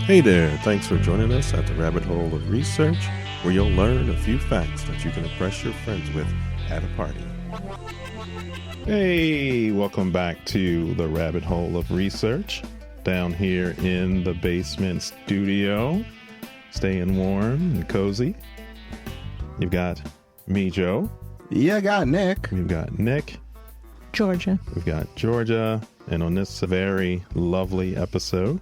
Hey there, thanks for joining us at the Rabbit Hole of Research, where you'll learn a few facts that you can impress your friends with at a party. Hey, welcome back to the Rabbit Hole of Research, down here in the basement studio, staying warm and cozy. You've got me, Joe. Yeah, I got Nick. We've got Nick. Georgia. We've got Georgia. And on this very lovely episode,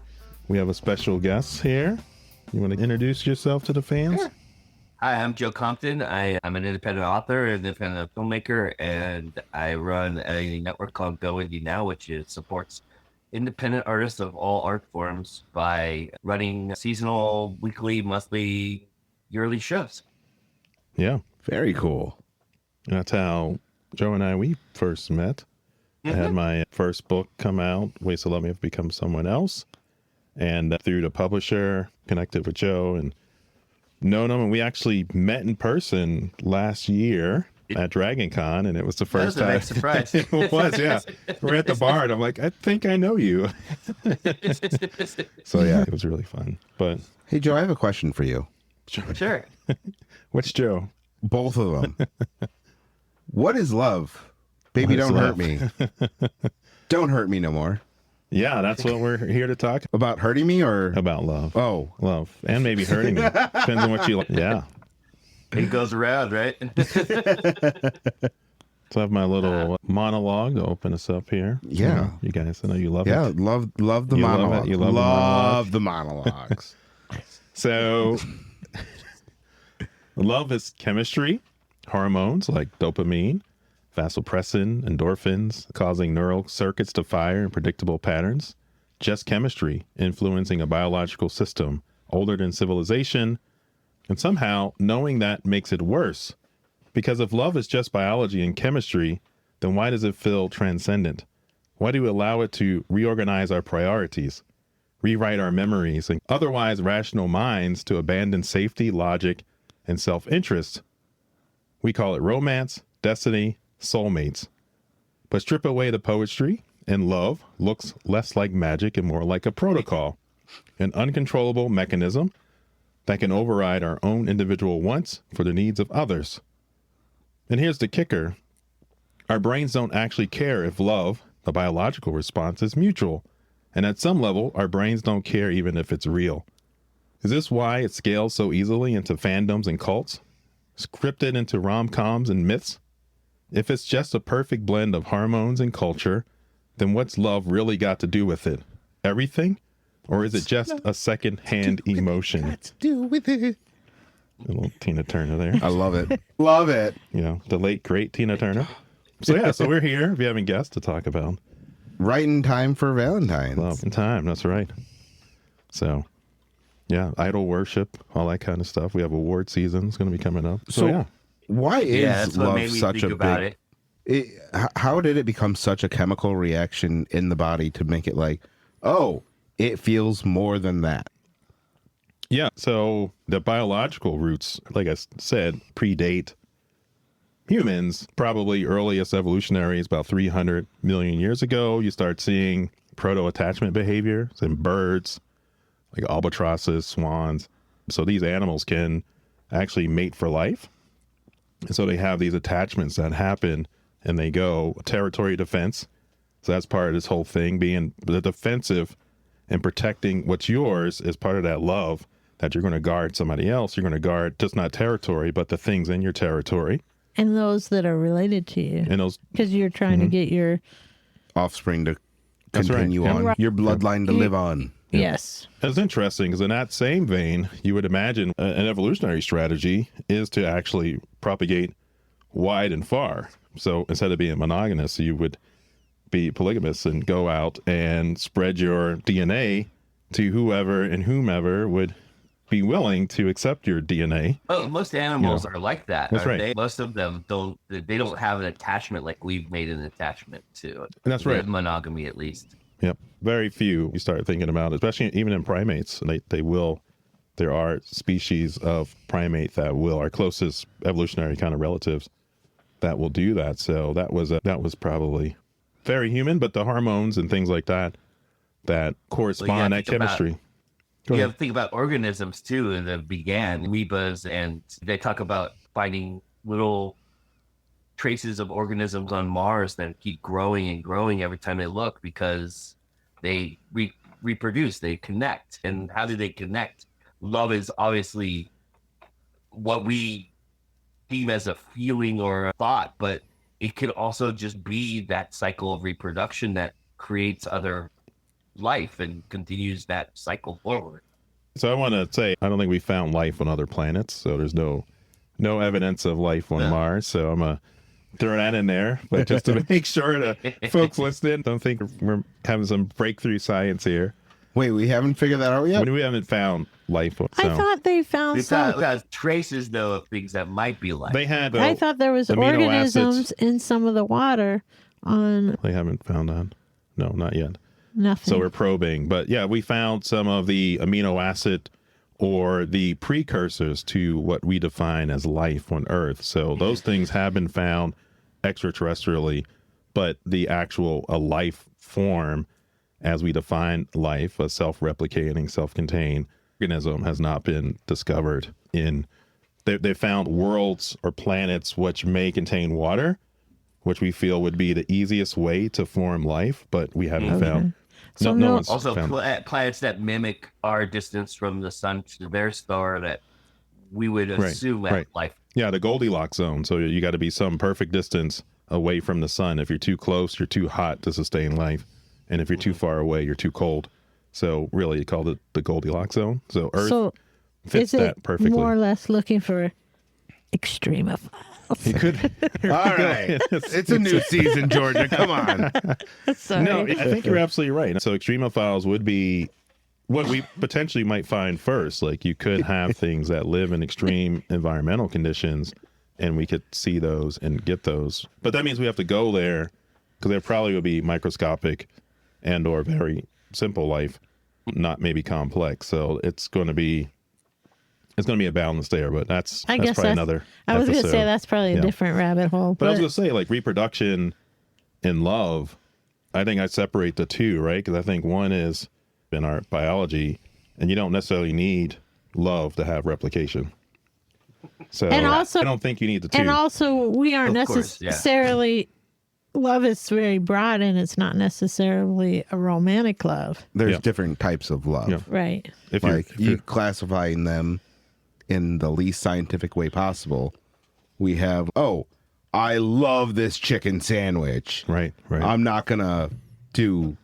we have a special guest here. You want to introduce yourself to the fans? Sure. Hi, I'm Joe Compton. I'm an independent author, an independent filmmaker, and I run a network called Go Indie Now, which supports independent artists of all art forms by running seasonal, weekly, monthly, yearly shows. Yeah. Very cool. That's how Joe and we first met. I had my first book come out, Ways to Love Me Have Become Someone Else. And through the publisher, connected with Joe and known him. And we actually met in person last year at Dragon Con, and it was the first time. That was a nice surprise. It was, yeah. We're at the bar, and I'm like, I think I know you. So, yeah, it was really fun. But Hey, Joe, I have a question for you. Sure. What's Joe? Both of them. What is love? Baby, What is don't love? hurt me. Don't hurt me no more. Yeah, that's what we're here to talk About hurting me or? about. Love. Oh, Love. And maybe hurting me. Depends on what you like. Yeah. It goes around, right? So I have my little monologue to open us up here. Yeah. You guys, I know you love yeah. it. Love the You love it? monologue. You love the monologue? the monologues. So love is chemistry, hormones like dopamine, vasopressin, endorphins, causing neural circuits to fire in predictable patterns. Just chemistry influencing a biological system older than civilization. And somehow knowing that makes it worse. Because if love is just biology and chemistry, then why does it feel transcendent? Why do we allow it to reorganize our priorities, rewrite our memories, and otherwise rational minds to abandon safety, logic, and self-interest? We call it romance, destiny, soulmates. But strip away the poetry, and love looks less like magic and more like a protocol, an uncontrollable mechanism that can override our own individual wants for the needs of others. And here's the kicker. Our brains don't actually care if love, the biological response, is mutual. And at some level, our brains don't care even if it's real. Is this why it scales so easily into fandoms and cults? Scripted into rom-coms and myths? If it's just a perfect blend of hormones and culture, then what's love really got to do with it? Everything? Or is it just a second-hand emotion? What's to do with it? A little Tina Turner there. I love it. Love it. You know, the late, great Tina Turner. So yeah, so we're here, if you haven't guessed, to talk about Right in time for Valentine's. love and time. That's right. So, yeah, idol worship, all that kind of stuff. We have award season. It's going to be coming up. So, So- yeah. Why is Yeah, that's what love made me such think a about big... it. How did it become such a chemical reaction in the body to make it like, oh, it feels more than that? Yeah, so the biological roots, like I said, predate humans. Probably earliest evolutionary is about 300 million years ago. You start seeing proto-attachment behavior in birds, like albatrosses, swans. So these animals can actually mate for life. And so they have these attachments that happen, and they go territory defense. So that's part of this whole thing, being the defensive and protecting what's yours is part of that love, that you're going to guard somebody else. You're going to guard just not territory, but the things in your territory. And those that are related to you. And those, Because you're trying to get your, Offspring to That's right. continue Yeah. on. Right. Your bloodline to live on. yes. it's interesting because in that same vein, you would imagine an evolutionary strategy is to actually propagate wide and far. So instead of being monogamous, you would be polygamous and go out and spread your DNA to whoever and whomever would be willing to accept your DNA. Well, most animals are like that. That's aren't right. they? Most of them don't. They don't have an attachment like we've made an attachment to. And that's right. Monogamy, at least. Yep. Very few you start thinking about, especially even in primates. They will, there are species of primate that will, our closest evolutionary kind of relatives that will do that. So that was probably very human, but the hormones and things like that, that correspond, that think about- chemistry. You have to think about organisms too, and that began amoebas, and they talk about finding little traces of organisms on Mars that keep growing and growing every time they look because they reproduce, they connect. And how do they connect? Love is obviously what we deem as a feeling or a thought, but it could also just be that cycle of reproduction that creates other life and continues that cycle forward. So I want to say, I don't think we found life on other planets. So there's no evidence of life on Mars. So I'm going to throw that in there. But just to make sure that folks listening don't think we're having some breakthrough science here. Wait, we haven't figured that out yet? We haven't found life. So. I thought they found We some. got traces, though, of things that might be life. They had I thought there was amino organisms acids. in some of the water on They haven't found that. No, not yet. nothing. So we're probing. But yeah, we found some of the amino acid or the precursors to what we define as life on Earth. So those things have been found extraterrestrially, but the actual a life form as we define life, a self-replicating, self-contained organism has not been discovered in. They found worlds or planets which may contain water, which we feel would be the easiest way to form life, but we haven't found. So no no- one's Also, found. planets that mimic our distance from the sun to their star that we would assume have right. life. Yeah, the Goldilocks zone. So you got to be some perfect distance away from the sun. If you're too close, you're too hot to sustain life. And if you're too far away, you're too cold. So really, you call it the Goldilocks zone. So Earth so fits is it that perfectly. more or less looking for extremophiles? You could. All right. It's a new season, Georgia. Come on. Sorry. No, I think you're absolutely right. So extremophiles would be what we potentially might find first. Like you could have things that live in extreme environmental conditions, and we could see those and get those. But that means we have to go there because there probably would be microscopic and or very simple life, not maybe complex. So it's going to be a balance there. But that's probably another. I was going to episode. say that's probably a different rabbit hole. But I was going to say, like, reproduction and love, I think I separate the two, right? Because I think one is in our biology, and you don't necessarily need love to have replication. So And also- I don't think you need the two. And also, we aren't Of course, yeah. necessarily. Love is very broad, and it's not necessarily a romantic love, There's Yeah. different types of love. Yeah. right? if Like you're, you classifying them in the least scientific way possible. We have, oh, I love this chicken sandwich. right. I'm not gonna do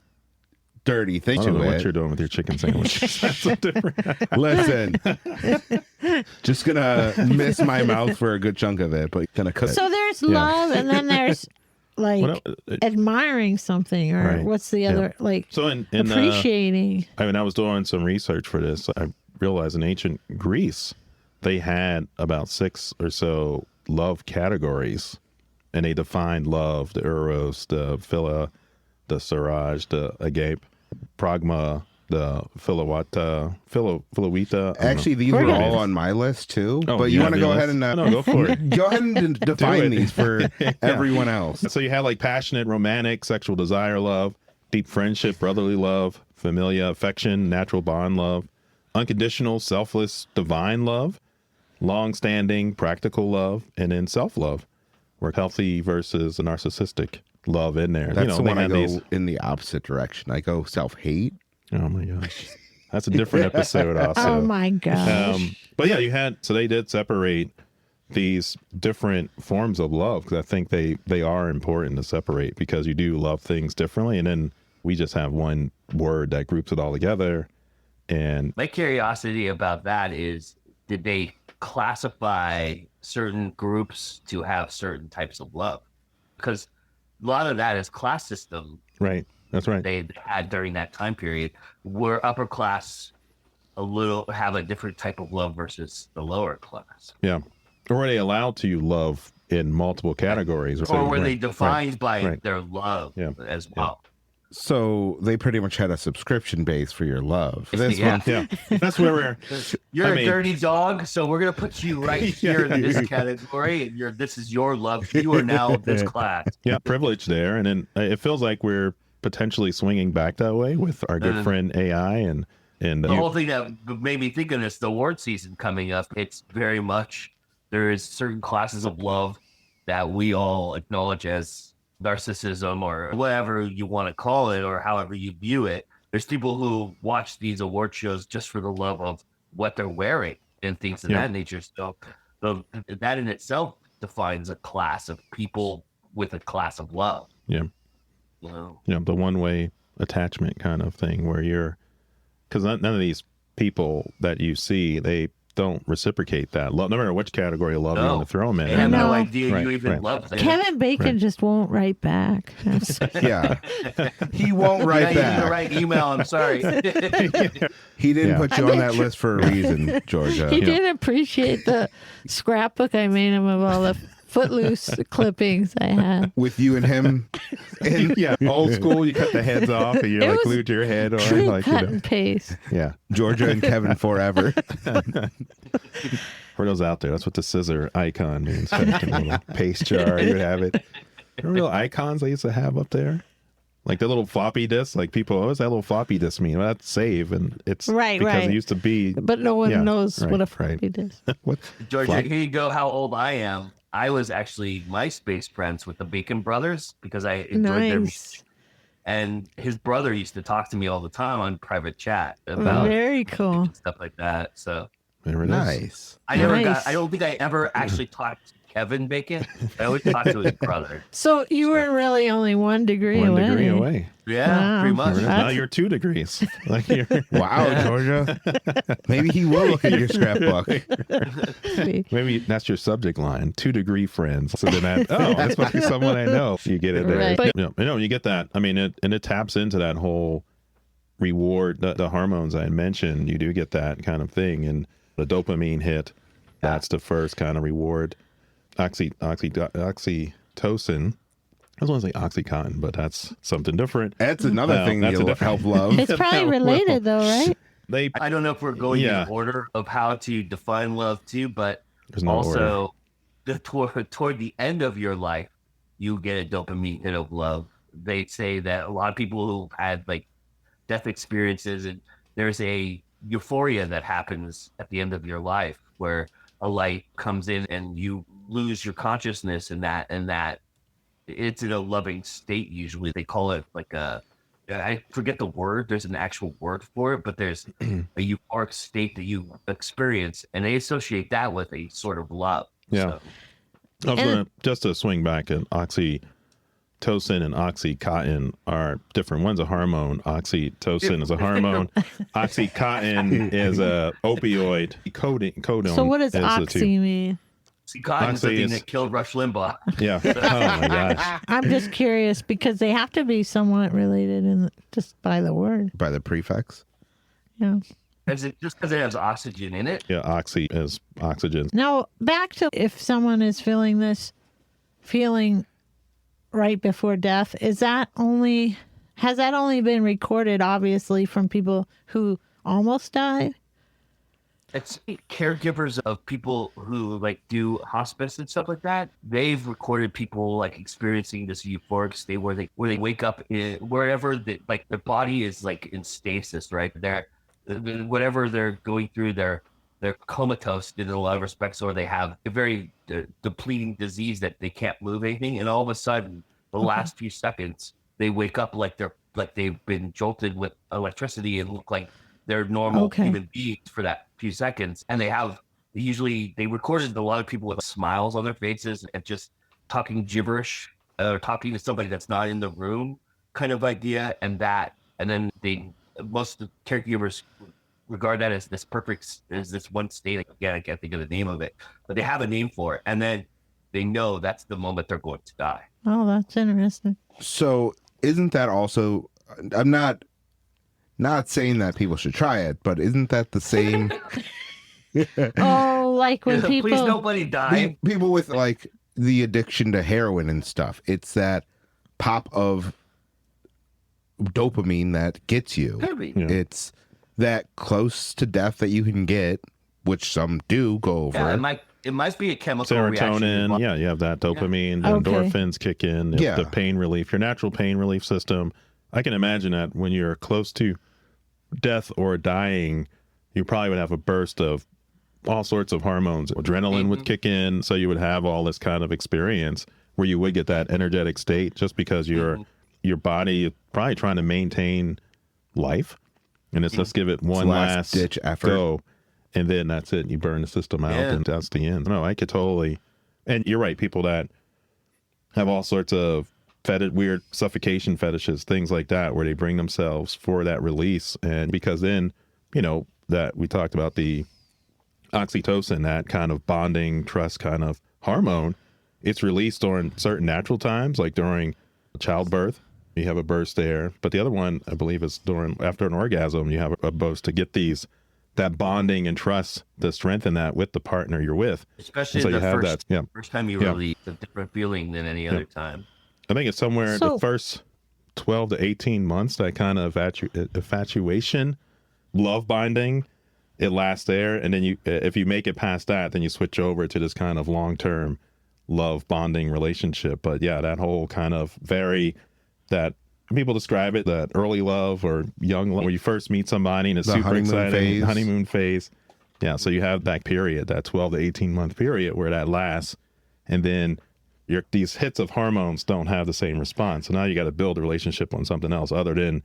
dirty things I don't to know what it. you're doing with your chicken sandwich. That's a different. Listen, just gonna miss my mouth for a good chunk of it, but gonna cut. So there's love, and then there's like Well, no, admiring something, or Right. what's the other like so in appreciating. I mean, I was doing some research for this. I realized in ancient Greece, they had about 6 or so love categories, and they defined love: the eros, the philia, the saraj, the agape, pragma, the philowita. Actually, these We're were gonna- all on my list too. Oh, but you you have want to your go list? ahead and No, go for it. go ahead and define it. these for everyone else. So you had like passionate, romantic, sexual desire love, deep friendship, brotherly love, familia, affection, natural bond love, unconditional, selfless, divine love, long-standing, practical love, and then self-love. We're healthy versus a narcissistic love in there. That's the they one I had go in the opposite direction. I go self-hate. Oh my gosh, that's a different episode. Also, Oh my gosh! but yeah, so they did separate these different forms of love because I think they are important to separate because you do love things differently, and then we just have one word that groups it all together. And My curiosity about that is, did they classify certain groups to have certain types of love? Because a lot of that is class system right, that's right. they had during that time period, where upper class have a different type of love versus the lower class. Yeah, or are they allowed to love in multiple categories, Or were they right, defined by right. their love Yeah. as well? So they pretty much had a subscription base for your love. This Yeah. one, Yeah, that's where we're. You're I a mean- dirty dog, so we're gonna put you right here in this category, and this is your love. You are now this class. Yeah, privilege there, and then it feels like we're potentially swinging back that way with our good friend AI and And The whole thing that made me think of this, the award season coming up, it's very much, there is certain classes of love that we all acknowledge as narcissism or whatever you want to call it, or however you view it. There's people who watch these award shows just for the love of what they're wearing and things of Yeah. that nature. So that in itself defines a class of people with a class of love. Yeah. You know? you know, the one-way attachment kind of thing where you're, because none of these people that you see, they don't reciprocate that love, no matter which category of love you No. want to throw them in. They have no No. idea Right, you even right. love them. Kevin Bacon just won't write back. Yeah. He won't You're write not using back. the right email. I'm sorry. He didn't Yeah. put you on that list for a reason, Georgia. He did appreciate the scrapbook I made him of all the Footloose clippings I had. With you and him. And Yeah, old school, you cut the heads off and you It like was glued your head on, True like, cut and paste. yeah. Georgia and Kevin forever. For those out there, that's what the scissor icon means. Back in a little paste jar, you would have it. Remember little icons they used to have up there? Like the little floppy disk. Like people, what does that little floppy disk mean? Well, that's save, and it's Right, because right. it used to be. But no one Yeah, knows right, what a right. floppy disk. What? Georgia, Flop- here you go. How old I am. I was actually MySpace friends with the Bacon brothers because I enjoyed their music. Nice. And his brother used to talk to me all the time on private chat about Very cool. stuff like that. So There it is. Nice. I never Nice. got. I don't think I ever actually talked to Kevin Bacon. I always talked to his brother. So you were really only 1 degree One away. degree away. Yeah, Wow. pretty much. Now That's- you're 2 degrees. Like you're, Wow, Georgia. Maybe he will look at your scrapbook. maybe that's your subject line. 2-degree friends. So then this must be someone I know. You get it there. Right. But- You get that. I mean, it taps into that whole reward, the hormones I mentioned. You do get that kind of thing, and the dopamine hit. That's the first kind of reward. Oxytocin. I was going to say Oxycontin, but that's something different. That's another Well, thing that's a you'll different- help love. It's probably related though, right? They I don't know if we're going Yeah. in order of how to define love too, but There's no order. also toward the end of your life, you get a dopamine hit of love. They say that a lot of people who had like death experiences, and there's a euphoria that happens at the end of your life where a light comes in and you lose your consciousness, and that it's in a loving state. Usually they call it like I forget the word. There's an actual word for it, but there's a euphoric state that you experience, and they associate that with a sort of love. Yeah. So, I was gonna, just to swing back, and oxytocin and oxycontin are different. One's a hormone. Oxytocin is a hormone. Oxycontin is a opioid. Codone. So what does is the oxy two. mean? see, cotton's the Oxy thing is- that killed Rush Limbaugh. Yeah. Oh my gosh. I'm just curious because they have to be somewhat related in just by the word. By the prefix. Yeah. Is it just because it has oxygen in it? Yeah. Oxy is oxygen. Now back to if someone is feeling this feeling right before death, has that only been recorded obviously from people who almost died? It's caregivers of people who like do hospice and stuff like that. They've recorded people like experiencing this euphoric state where they wake up in wherever like their body is like in stasis, right? They're whatever they're going through, they're comatose in a lot of respects, or they have a very depleting disease that they can't move anything, and all of a sudden, the last few seconds, they wake up like they've been jolted with electricity and look like they're normal Okay. human beings for that few seconds. And they recorded a lot of people with smiles on their faces and just talking gibberish or talking to somebody that's not in the room kind of idea. And then most of the caregivers regard that as this one state. Again, I can't think of the name of it, but they have a name for it. And then they know that's the moment they're going to die. Oh, that's interesting. So isn't that also, I'm not saying that people should try it, but isn't that the same? Oh, like when Please people nobody die. People with like the addiction to heroin and stuff, it's that pop of dopamine that gets you. Yeah. It's that close to death that you can get, which some do go over. Yeah, it might be a chemical reaction. Serotonin. Yeah. You have that dopamine. The Okay. endorphins kick in. Yeah. The pain relief, your natural pain relief system. I can imagine that when you're close to death or dying, you probably would have a burst of all sorts of hormones. Adrenaline would kick in, so you would have all this kind of experience where you would get that energetic state just because your body is probably trying to maintain life. And it's let's give it one last ditch effort. go. And then that's it. You burn the system out and that's the end. No, I could totally. And you're right. People that have all sorts of weird suffocation fetishes, things like that, where they bring themselves for that release. And because then, that we talked about the oxytocin, that kind of bonding, trust kind of hormone, it's released during certain natural times, like during childbirth. You have a burst there. But the other one, I believe, is after an orgasm, you have a burst to get that bonding and trust to strengthen that with the partner you're with. Especially so the you have first time you release, a different feeling than any other time. I think it's somewhere the first 12 to 18 months, that kind of infatuation, love binding, it lasts there. And then if you make it past that, then you switch over to this kind of long-term love bonding relationship. But yeah, that whole kind of that people describe it, that early love or young love, where you first meet somebody and it's super exciting, honeymoon phase. Yeah, so you have that period, that 12 to 18 month period where that lasts, and then these hits of hormones don't have the same response. So now you got to build a relationship on something else other than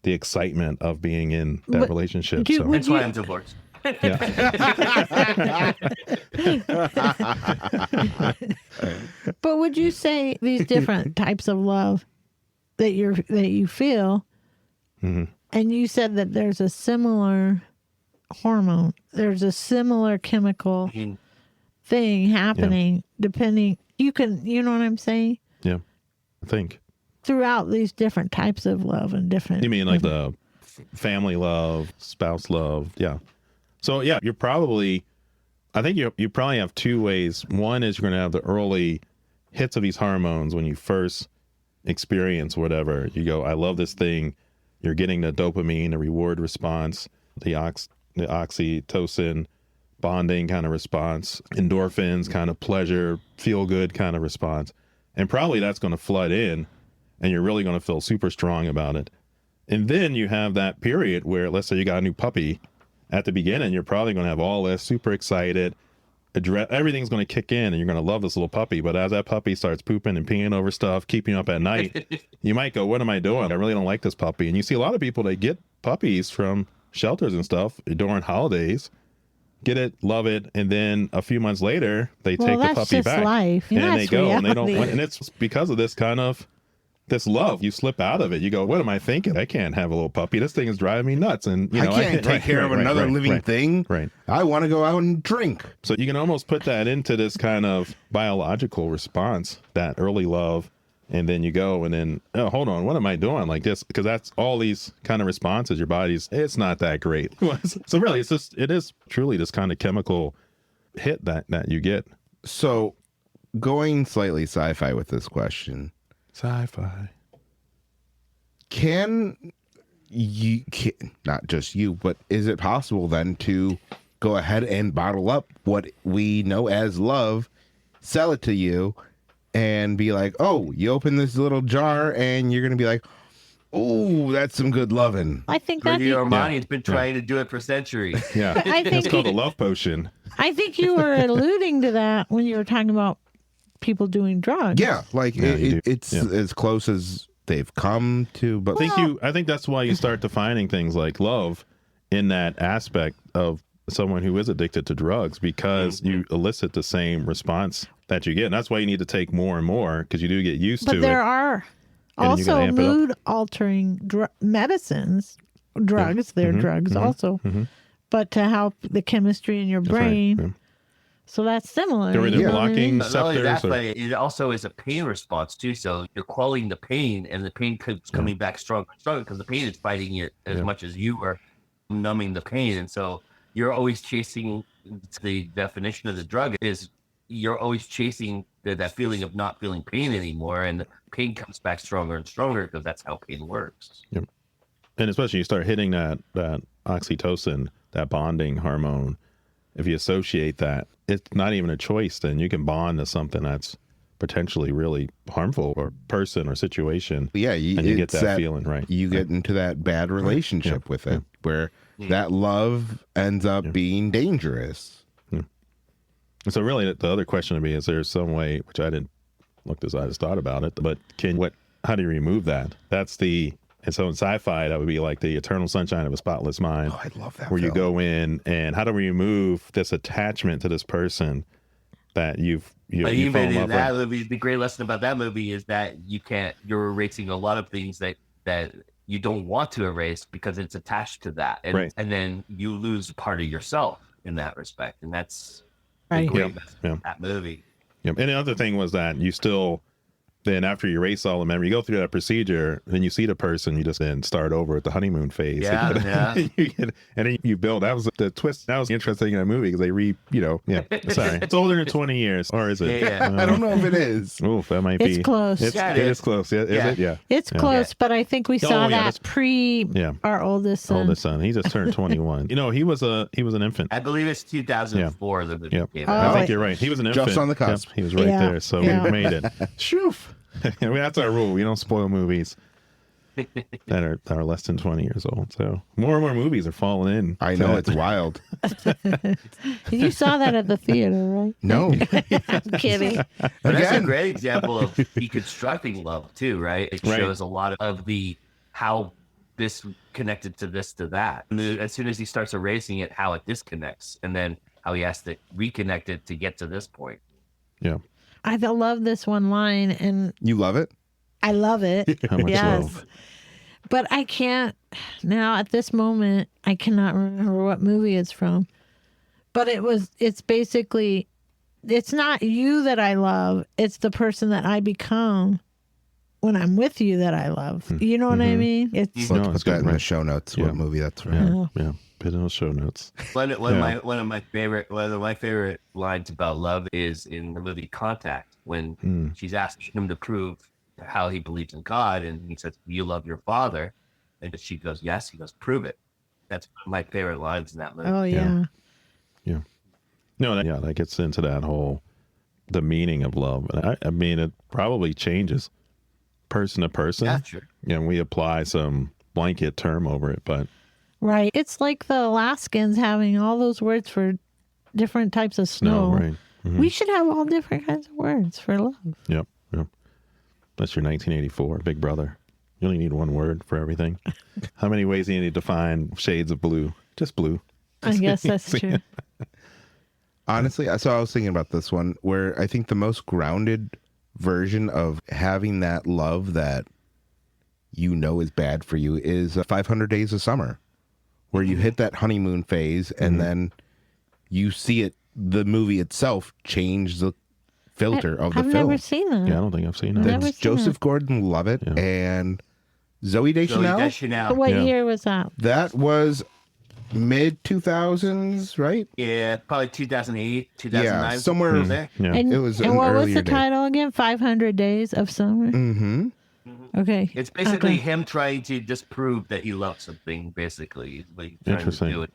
the excitement of being in that relationship. That's why I'm divorced. But would you say these different types of love that you feel, and you said that there's a similar hormone, there's a similar chemical thing happening depending, you know what I'm saying? Yeah, I think. Throughout these different types of love and different. You mean like the family love, spouse love? Yeah. So yeah, I think you probably have two ways. One is you're going to have the early hits of these hormones when you first experience whatever. You go, I love this thing. You're getting the dopamine, the reward response, the oxytocin, bonding kind of response, endorphins, kind of pleasure, feel good kind of response. And probably that's going to flood in and you're really going to feel super strong about it. And then you have that period where, let's say you got a new puppy. At the beginning, you're probably going to have all this, super excited. Everything's going to kick in and you're going to love this little puppy. But as that puppy starts pooping and peeing over stuff, keeping you up at night, you might go, what am I doing? I really don't like this puppy. And you see a lot of people, they get puppies from shelters and stuff during holidays, get it, love it. And then a few months later, they take the puppy back. Life. And that's they go reality. and they don't, and it's because of this kind of this love. You slip out of it. You go, what am I thinking? I can't have a little puppy. This thing is driving me nuts. And I can't take care of another living thing. Right. I want to go out and drink. So you can almost put that into this kind of biological response, that early love. And then you go and then, oh, hold on, what am I doing like this? Because that's all these kind of responses. Your body's, it's not that great. So really, it is truly this kind of chemical hit that you get. So going slightly sci-fi with this question. Sci-fi. Not just you, but is it possible then to go ahead and bottle up what we know as love, sell it to you, and be like, oh, you open this little jar and you're going to be like, oh, that's some good loving. I think that Armani's been trying to do it for centuries. Yeah. I think it's called a love potion. I think you were alluding to that when you were talking about people doing drugs. Yeah, like it's as close as they've come to. But I think that's why you start defining things like love in that aspect of someone who is addicted to drugs, because you elicit the same response that you get. And that's why you need to take more and more, because you do get used to it. But there are also mood-altering medicines, drugs. They're drugs also, but to help the chemistry in your brain. Right. So that's similar. They're either blocking Not only that, receptors. but it also is a pain response too. So you're quelling the pain, and the pain keeps coming back stronger and stronger because the pain is fighting it as much as you are numbing the pain. And so you're always chasing. The definition of the drug is you're always chasing that feeling of not feeling pain anymore, and the pain comes back stronger and stronger because that's how pain works. Yep. And especially you start hitting that oxytocin, that bonding hormone. If you associate that, it's not even a choice. Then you can bond to something that's potentially really harmful, or person or situation. Yeah, and you get that feeling, right? You get into that bad relationship with it. where that love ends up being dangerous. So really, the other question to me is: there some way, which I didn't look this, I just thought about it, but how do you remove that? And so in sci-fi, that would be like the Eternal Sunshine of a Spotless Mind. Oh, I love that. Where you film. go in, and how do we remove this attachment to this person that you fall in Even love in that with? movie, the great lesson about that movie is that you're erasing a lot of things that you don't want to erase because it's attached to that. And, Right. and then you lose part of yourself in that respect. And that's the Right. great message of that movie. Yep. And the other thing was that you still, then after you erase all the memory, you go through that procedure, then you see the person, you just then start over at the honeymoon phase. Yeah, and then you build. That was the twist. That was interesting in that movie because they sorry. It's older than 20 years. Or is it? Yeah. I don't know if it is. Oof, that might be. It's close. It Yeah, is close. Yeah, Yeah. Is it? Yeah. It's Yeah. close, but I think we saw that that's- pre our oldest son. Oldest son. He just turned 21. He was an infant. I believe it's 2004 the movie Yep. came Oh, I out. think you're right. He was an infant. Just on the cusp. Yep, he was right Yeah. there. So Yeah. we made it. Shoof. I mean, that's our rule. We don't spoil movies that are less than 20 years old. So more and more movies are falling in. I know, it's wild. You saw that at the theater, right? No. I'm kidding. But that's a Again. great example of deconstructing love too, right? It Right. shows a lot of how this connected to this to that. And as soon as he starts erasing it, how it disconnects, and then how he has to reconnect it to get to this point. Yeah. I love this one line, and You love it? I love it. How much Yes. love? But I can't now at this moment. I cannot remember what movie it's from. But it's basically, it's not you that I love. It's the person that I become when I'm with you that I love. You know what I mean? It's Let's No, put it's that good, in the right. show notes. Yeah. What movie that's from? Yeah. Yeah. Put in those show notes. One of my favorite lines about love is in the movie Contact, when she's asking him to prove how he believes in God, and he says, "You love your father," and she goes, "Yes." He goes, "Prove it." That's one of my favorite lines in that movie. oh yeah. No, that gets into the meaning of love. And I mean, it probably changes person to person. Yeah, sure. We apply some blanket term over it, but Right. It's like the Alaskans having all those words for different types of snow. no, right. Mhm. We should have all different kinds of words for love. Yep. That's your 1984 Big Brother. You only need one word for everything. How many ways do you need to define shades of blue? Just blue. I guess that's true. Honestly, so I was thinking about this one where I think the most grounded version of having that love that is bad for you is 500 Days of Summer, where you hit that honeymoon phase and then you see the movie itself change the filter of the I've film. never seen that. Yeah, I don't think I've seen that. Never That's seen Joseph that. Gordon-Levitt and Zoe Deschanel. Zoe Deschanel. But what Yeah. year was that? That was mid 2000s, right? Yeah, probably 2008, 2009. Yeah, somewhere there. Yeah. And, It was and an what was earlier the day. title again? 500 Days of Summer? Mm-hmm. Okay. It's basically Okay. him trying to just prove that he loves something, basically. Is what he's trying Interesting. to do.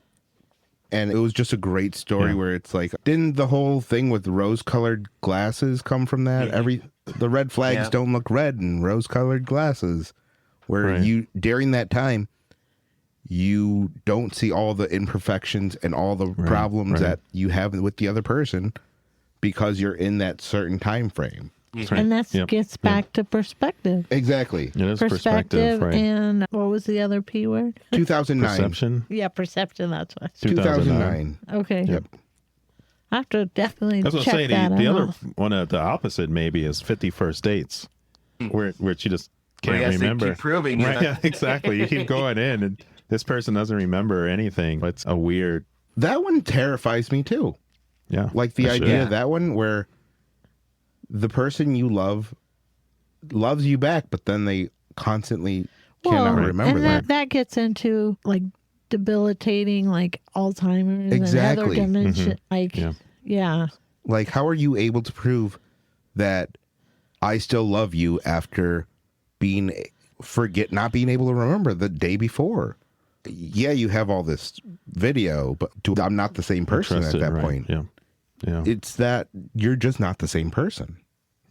And it was just a great story Yeah. where it's like, didn't the whole thing with rose-colored glasses come from that? The red flags Yeah. don't look red in rose-colored glasses. Where Right. during that time, you don't see all the imperfections and all the problems right. that you have with the other person because you're in that certain time frame. That's right. And that Yep. gets back to perspective. Exactly. It is perspective, right? And what was the other P word? 2009. Perception. Yeah, perception. That's what. 2009. Okay. Yep. I have to definitely That's what I'm check saying. that The out. other one, the opposite maybe is 50 First Dates, where she just Where he can't has to remember. keep proving Right, it. yeah, exactly. You keep going in, and this person doesn't remember anything. It's a weird, That one terrifies me too. yeah. Like the for idea sure. of that one where the person you love loves you back, but then they constantly cannot remember and that. that gets into like debilitating, like Alzheimer's Exactly. and other dementia. Like, Yeah. yeah. Like, how are you able to prove that I still love you after not being able to remember the day before? Yeah, you have all this video, but I'm not the same person Trust at it, that right. point. Yeah. Yeah. It's that you're just not the same person.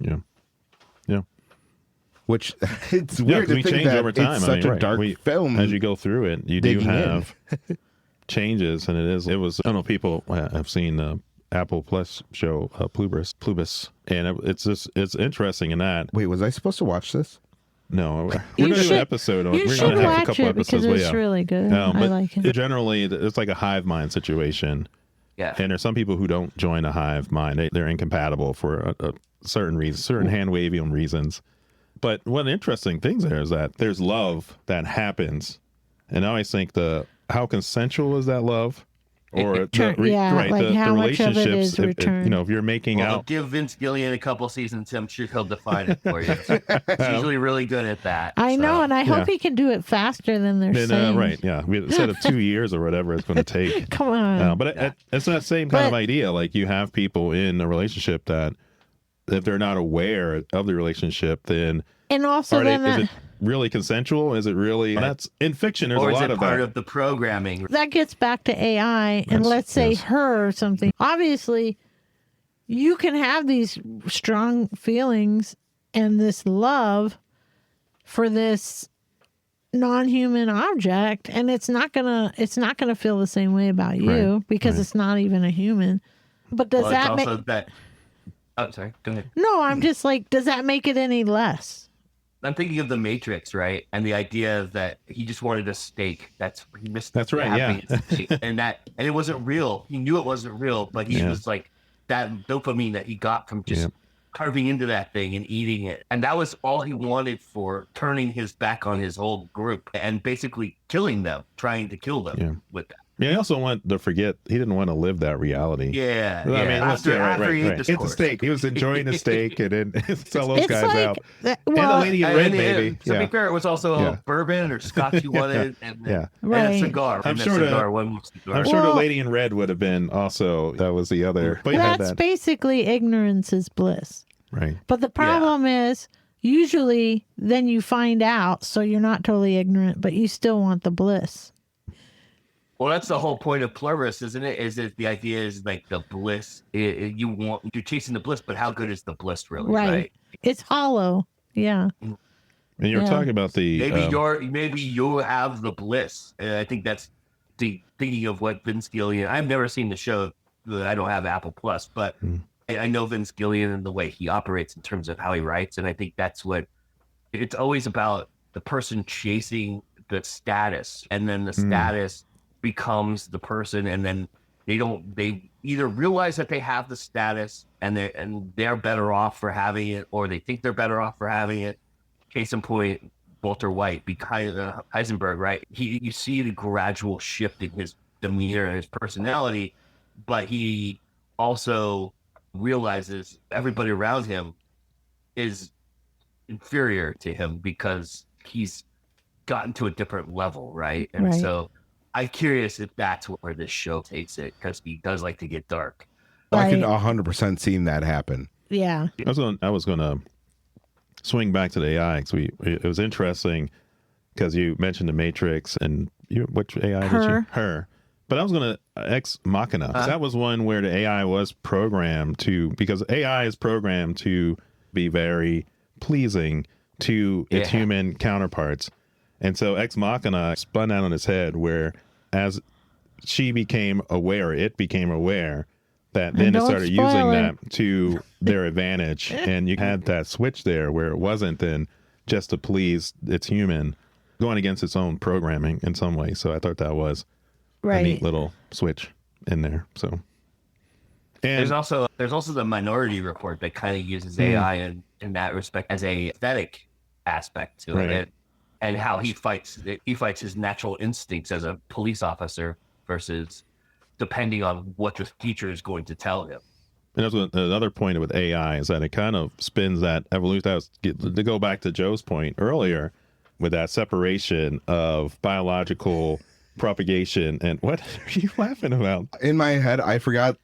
Yeah. Yeah. which it's Yeah, weird 'cause to we think change that over time. it's I such mean, a right. dark film. As you go through it, you do digging in. have changes, and it was. I don't know. People have seen the Apple Plus show Plubis, and it's interesting in that. Wait, was I supposed to watch this? No, we're You gonna do should- an episode on. You We're should gonna have a watch couple it because episodes. But it's yeah. really good. I But like it. generally, it's like a hive mind situation. Yeah. And there's some people who don't join a hive mind. They're incompatible for a certain reason, certain hand wavy reasons. But one interesting thing there is that there's love that happens. And I always think how consensual is that love? Or like how much of it is if returned. if you're making Well, out. give Vince Gillian a couple seasons. I'm sure he'll define it for you. He's usually really good at that. I know, so. and I hope he can do it faster than they're Then, saying. right, yeah. Instead of 2 years or whatever it's going to take. Come on. But it's that same kind of idea. Like you have people in a relationship that if they're not aware of the relationship, then and also is it really consensual? Is it really? That's in fiction. There's or a is lot it of part that. of the programming? that gets back to AI, and Yes, let's say yes. her or something. Obviously, you can have these strong feelings and this love for this non-human object, and it's not gonna feel the same way about you Right, because right. it's not even a human. But does Well, that it's make? also that. Oh, sorry. Go ahead. No, I'm just like, does that make it any less? I'm thinking of the Matrix, right? And the idea that he just wanted a steak. He missed. That's right, having yeah. a steak. and it wasn't real. He knew it wasn't real, but he Yeah. was like that dopamine that he got from just carving into that thing and eating it, and that was all he wanted for turning his back on his whole group and basically killing them, trying to kill them with that. Yeah, he also wanted to forget. He didn't want to live that reality. Yeah, I mean, after he ate the It's a course. steak. He was enjoying the steak and then sell those It's guys like out. And the well, lady in And red, then, maybe. To be fair, it was also Yeah. bourbon or scotch he wanted, and Yeah. a Right. cigar. I'm and sure a the- cigar, one more cigar. I'm sure the Well- lady in red would have been also. That was the other. But you had that's that. basically ignorance is bliss. Right. But the problem is, usually, then you find out, so you're not totally ignorant, but you still want the bliss. Well, that's the whole point of Pluribus, isn't it? Is that the idea is like the bliss? You're chasing the bliss, but how good is the bliss really? Right. It's hollow. Yeah. And you're Yeah. talking about the. Maybe you have the bliss. And I think that's the thinking of what Vince Gillian. I've never seen the show. I don't have Apple Plus, but I know Vince Gillian and the way he operates in terms of how he writes, and I think that's what it's always about: the person chasing the status, and then the status becomes the person, and then they either realize that they have the status and they're better off for having it, or they think they're better off for having it. Case in point, Walter White, Heisenberg, right? You see the gradual shift in his demeanor and his personality, but he also realizes everybody around him is inferior to him because he's gotten to a different level, right? And Right. so I'm curious if that's where this show takes it, because he does like to get dark. I can Right. 100% see that happen. Yeah. I was going to swing back to the AI because it was interesting because you mentioned the Matrix and which AI did you? Her. But I was going to Ex Machina. That was one where the AI was programmed because AI is programmed to be very pleasing to its human counterparts. And so Ex Machina spun out on his head where as it became aware that then it don't started spoil using it. that to their advantage. And you had that switch there where it wasn't then just to please its human, going against its own programming in some way. So I thought that was a neat little switch in there. So, and There's also the Minority Report that kind of uses AI in that respect as a aesthetic aspect to Right. it, and how he fights his natural instincts as a police officer versus depending on what the teacher is going to tell him. And that's another point with AI is that it kind of spins that evolution. To go back to Joe's point earlier with that separation of biological propagation and what are you laughing about? In my head, I forgot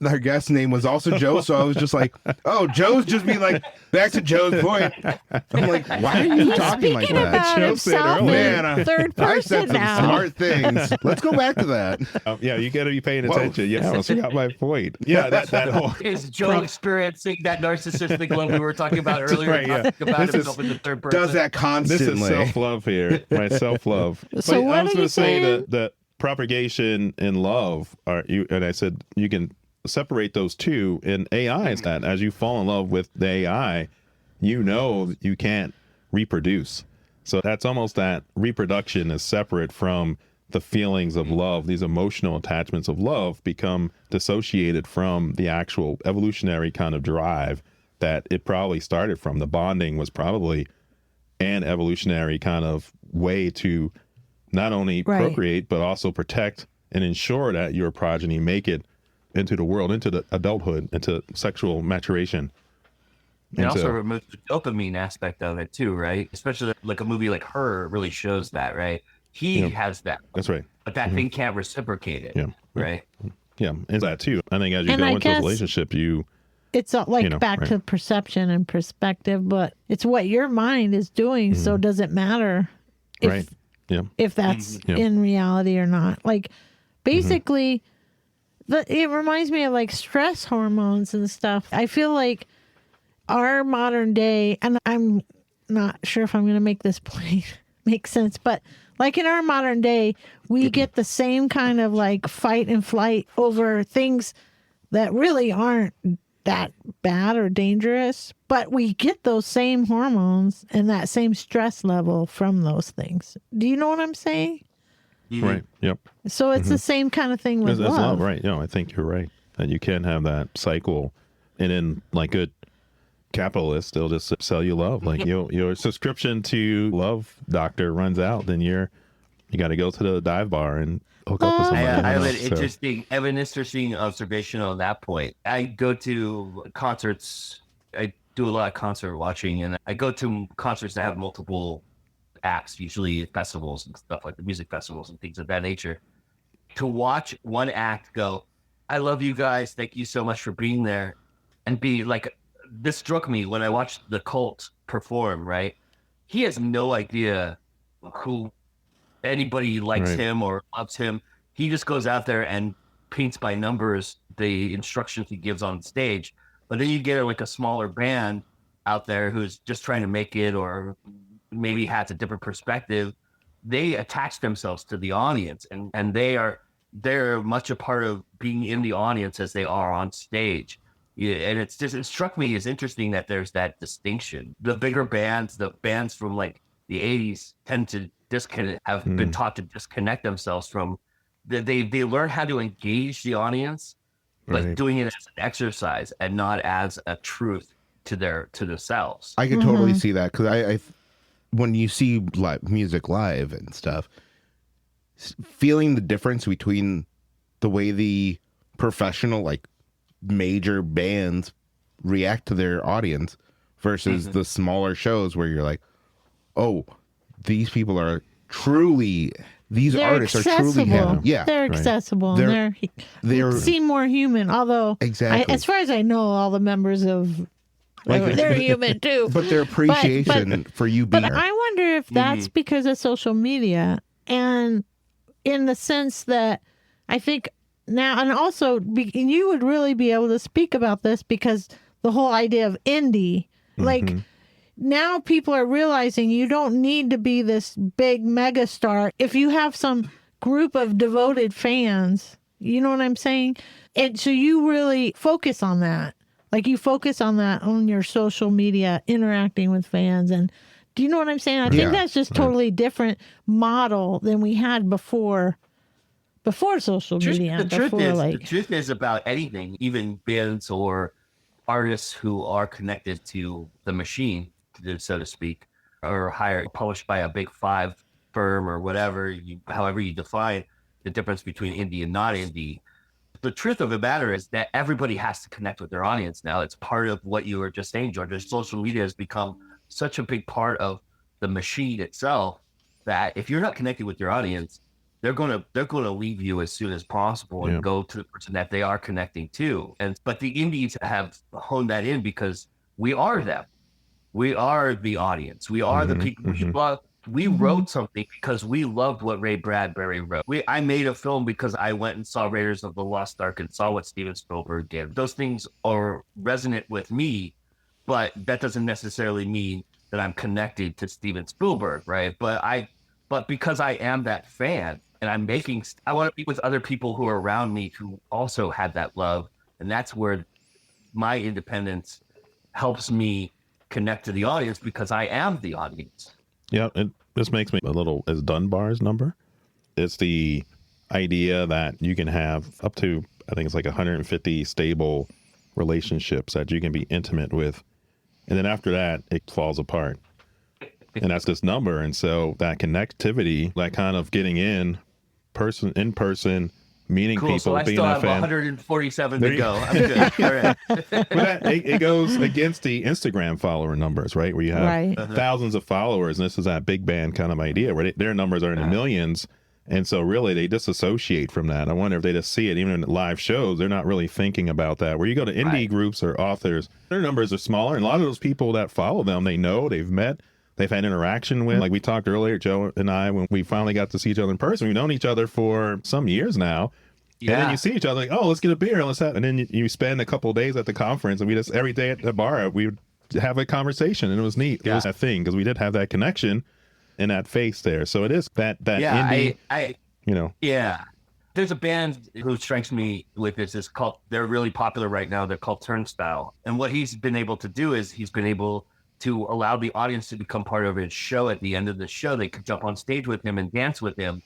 our guest name was also Joe, so I was just like, oh, Joe's just being like, back to Joe's point. I'm like, why are you He's talking like speaking that? about Joe said himself earlier. in Man, third I person said some now. smart things. Let's go back to that. Yeah, you got to be paying Whoa. attention. Yeah, well, so you got my point. Yeah, that whole. Is Joe experiencing that narcissistic one we were talking about earlier? right, yeah. Talking about This is- himself in the third person. Does that This constantly. is self-love here, right? Self-love. So But what I was are going you to say saying? that propagation and love are you, and I said you can separate those two. In AI, is that as you fall in love with the AI, you know that you can't reproduce. So that's almost that reproduction is separate from the feelings of love. These emotional attachments of love become dissociated from the actual evolutionary kind of drive that it probably started from. The bonding was probably an evolutionary kind of way to not only Right. procreate, but also protect and ensure that your progeny make it into the world, into the adulthood, into sexual maturation. It into- also removes the dopamine aspect of it too, right? Especially like a movie like Her really shows that, right? He Yeah. has that, That's right. but that thing can't reciprocate it, Yeah. right? Yeah. And that too. I think as you And go I into a guess- relationship, you, It's like You know, back right. to perception and perspective, but it's what your mind is doing. So does it matter if right. Yeah. if that's Yeah. in reality or not? Like basically, it reminds me of like stress hormones and stuff. I feel like our modern day, and I'm not sure if I'm going to make this point make sense, but like in our modern day, we get the same kind of like fight and flight over things that really aren't that bad or dangerous, but we get those same hormones and that same stress level from those things. Do you know what I'm saying? Right. Yep. So it's the same kind of thing with That's love. right. No, I think you're right. That you can have that cycle. And then like good capitalists, they'll just sell you love. Like your subscription to Love Doctor runs out, then you got to go to the dive bar and hook up with Oh, somebody. I have an else. So- interesting observation on that point. I go to concerts. I do a lot of concert watching, and I go to concerts that have multiple acts, usually festivals and stuff like the music festivals and things of that nature. To watch one act go, I love you guys. Thank you so much for being there. And be like, this struck me when I watched the Cult perform, right? He has no idea who anybody likes Right. him or loves him. He just goes out there and paints by numbers the instructions he gives on stage. But then you get like a smaller band out there who's just trying to make it or maybe has a different perspective. They attach themselves to the audience and they're much a part of being in the audience as they are on stage. Yeah, and it struck me as interesting that there's that distinction. The bigger bands, the bands from like the 80s tend to have been taught to disconnect themselves from they learn how to engage the audience, but Right. doing it as an exercise and not as a truth to themselves. I could totally see that because I when you see music live and stuff, feeling the difference between the way the professional like major bands react to their audience versus the smaller shows where you're like, oh, these people are truly these artists are truly him. Yeah, They're right. accessible. They're- They're seem more human. Although, Exactly. as far as I know, all the members of Like- they're human too. but their appreciation for you But being I wonder if that's because of social media, and in the sense that I think now, and also and you would really be able to speak about this because the whole idea of indie, like. Now people are realizing you don't need to be this big mega star. If you have some group of devoted fans, you know what I'm saying? And so you really focus on that. Like you focus on that on your social media, interacting with fans. And do you know what I'm saying? I Yeah. think that's just totally different model than we had before social media. The truth is about anything, even bands or artists who are connected to the machine, so to speak, or published by a big five firm or whatever, however you define the difference between indie and not indie. The truth of the matter is that everybody has to connect with their audience now. It's part of what you were just saying, George. Social media has become such a big part of the machine itself that if you're not connected with your audience, they're gonna leave you as soon as possible and go to the person that they are connecting to. But the indies have honed that in because we are them. We are the audience. We are the people we love. We wrote something because we loved what Ray Bradbury wrote. I made a film because I went and saw Raiders of the Lost Ark and saw what Steven Spielberg did. Those things are resonant with me, but that doesn't necessarily mean that I'm connected to Steven Spielberg, right? But because I am that fan and I want to be with other people who are around me who also have that love. And that's where my independence helps me connect to the audience because I am the audience. Yeah, this makes me a little as Dunbar's number. It's the idea that you can have up to, I think it's like 150 stable relationships that you can be intimate with. And then after that, it falls apart. And that's this number. And so that connectivity, that kind of getting in person, meeting cool, people, so I being still a have fan. 147 to go. I'm good. All right. But it goes against the Instagram follower numbers, right? Where you have thousands of followers, and this is that big band kind of idea where their numbers are in the millions. And so really they disassociate from that. I wonder if they just see it, even in live shows, they're not really thinking about that. Where you go to indie groups or authors, their numbers are smaller. And a lot of those people that follow them, they know, they've met, they've had interaction with. Like we talked earlier, Joe and I, when we finally got to see each other in person, we've known each other for some years now. Yeah. And then you see each other like, oh, let's get a beer. And then you spend a couple of days at the conference, and we just, every day at the bar, we would have a conversation, and it was neat. It was a thing because we did have that connection and that face there. So it is that indie, Yeah. There's a band who strikes me with this. It's called, they're really popular right now. They're called Turnstile. And what he's been able to do is he's been able to allow the audience to become part of his show. At the end of the show, they could jump on stage with him and dance with him,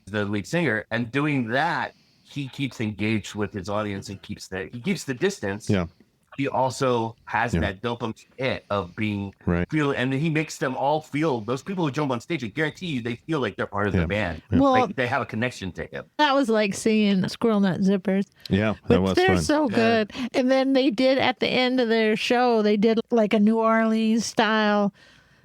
the lead singer. And doing that, he keeps engaged with his audience and keeps the distance. Yeah. He also has that dopamine hit of being feel, and he makes them all feel, those people who jump on stage, I guarantee you, they feel like they're part of the band. Yeah. Well, like they have a connection to him. That was like seeing Squirrel Nut Zippers. Yeah, that was they're fun. so good. And then they did at the end of their show, they did like a New Orleans style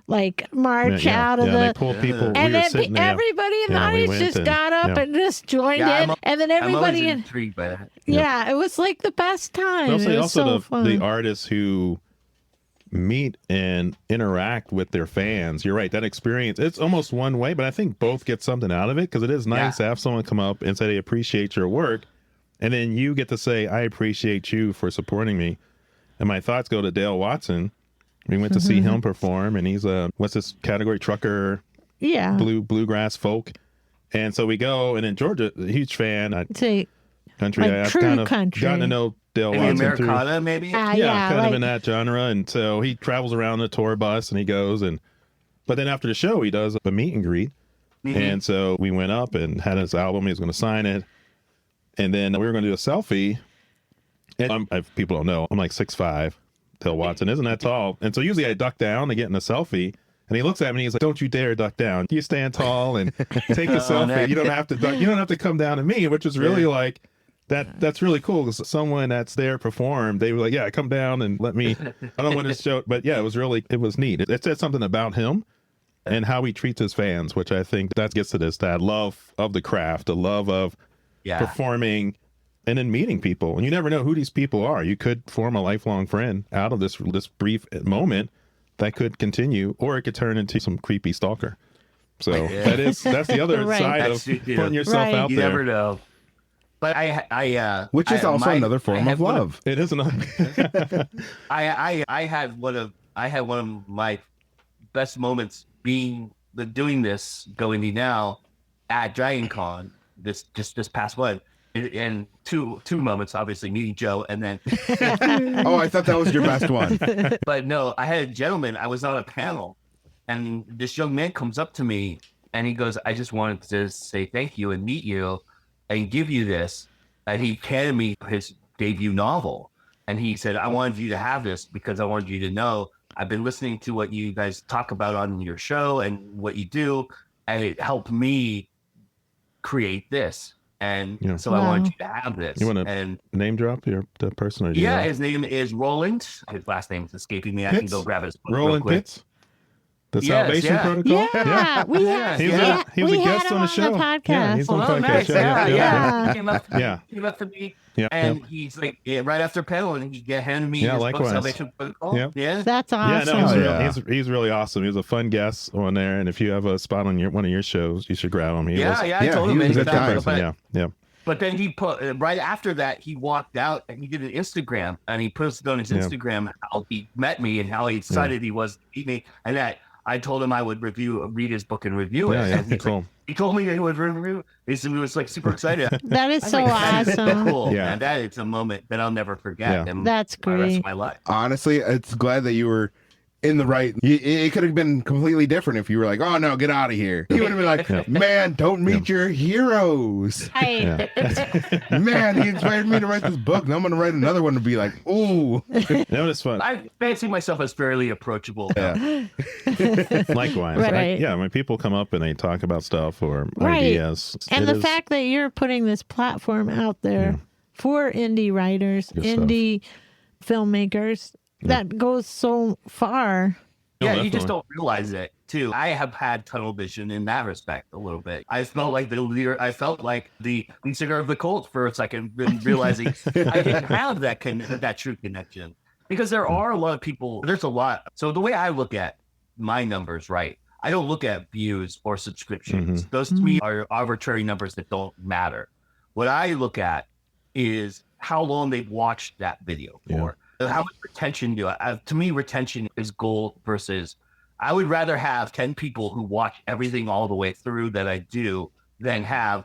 like march out of the. They pulled people. And we then everybody in the audience just got up and just joined in, and then everybody I'm intrigued by that. Yeah, it was like the best time. It was so also fun. the artists who meet and interact with their fans. You're right. That experience, it's almost one way, but I think both get something out of it because it is nice to have someone come up and say they appreciate your work, and then you get to say, I appreciate you for supporting me. And my thoughts go to Dale Watson. We went to see him perform, and he's what's this category? Trucker, bluegrass folk. And so we go, and in Georgia, a huge fan. I'd say country. Like I've true kind of country. gotten to know Dale Watson Americana, maybe. kind of in that genre. And so he travels around the tour bus, and he goes, but then after the show, he does a meet and greet. And so we went up and had his album. He was going to sign it, and then we were going to do a selfie. And if people don't know, I'm like 6'5". Dale Watson isn't that tall, and so usually I duck down to get in a selfie, and he looks at me and he's like, don't you dare duck down, you stand tall and take a selfie. You don't have to duck, you don't have to come down to me, which is really like that's really cool because someone that's there performed, they were like, yeah, come down and let me, I don't want to show, but yeah, it was neat. It said something about him and how he treats his fans, which I think that gets to that love of the craft, the love of performing, and then meeting people. And you never know who these people are. You could form a lifelong friend out of this brief moment that could continue, or it could turn into some creepy stalker. So that's the other side of putting yourself out there. You never know. But which is also another form of love. It is another. I had one of my best moments doing this Go Indie Now at Dragon Con this past one. And two moments, obviously, meeting Joe, and then oh, I thought that was your best one. But no, I had a gentleman, I was on a panel, and this young man comes up to me and he goes, I just wanted to say thank you and meet you and give you this. And he handed me his debut novel, and he said, I wanted you to have this because I wanted you to know I've been listening to what you guys talk about on your show and what you do, and it helped me create this. And so I wanted you to have this. You want to name drop the person? Or his name is Roland. His last name is escaping me. I can go grab his book Roland real quick. Pitts? The Yes, Salvation yeah. Protocol. Yeah, we had He was we a, had- he was a we had guest him on the show. podcast. Yeah, he's on the Oh, podcast. nice. Yeah, yeah. He came up to me, Yeah. came up to me, Yeah, and yeah. he's like, right after pedaling, he handed me Yeah, his likewise. book, Salvation Protocol. Yep. Yeah. That's Yeah, awesome. no, yeah. he's really awesome. He was a fun guest on there, and if you have a spot on one of your shows, you should grab him. Yeah, I Yeah, told he him was a anytime, good guy. but, Yeah, yeah. but then he put right after that he walked out and he did an Instagram and he posted on his Yeah. Instagram how he met me and how excited he was to meet me, and that I told him I would read his book and review it. Yeah, yeah, And he's cool. like, he told me he would review. He was like super excited. That is I was so like, that is awesome. cool. Yeah. And that is a moment that I'll never forget. Yeah. in That's my rest of great. my life. Honestly, it's glad that you were in the right. It could have been completely different if you were like, "Oh no, get out of here." He would have been like, "Man, don't meet your heroes." Hey, Man, he inspired me to write this book. Now I'm gonna write another one to be like, "Ooh." No, it's fun. I fancy myself as fairly approachable. Yeah. Likewise. Right. Yeah, when people come up and they talk about stuff or Right. ideas. and it the is- fact that you're putting this platform out there for indie writers, Good stuff. indie filmmakers, that goes so far. Yeah, Oh, you just definitely. don't realize it too. I have had tunnel vision in that respect a little bit. I felt like the leader. I felt like the lead singer of the Colts for a second, realizing I didn't have that true connection because there are a lot of people. There's a lot. So the way I look at my numbers, right? I don't look at views or subscriptions. Those to me are arbitrary numbers that don't matter. What I look at is how long they've watched that video for. How much retention do I have? To me, retention is gold versus I would rather have 10 people who watch everything all the way through that I do than have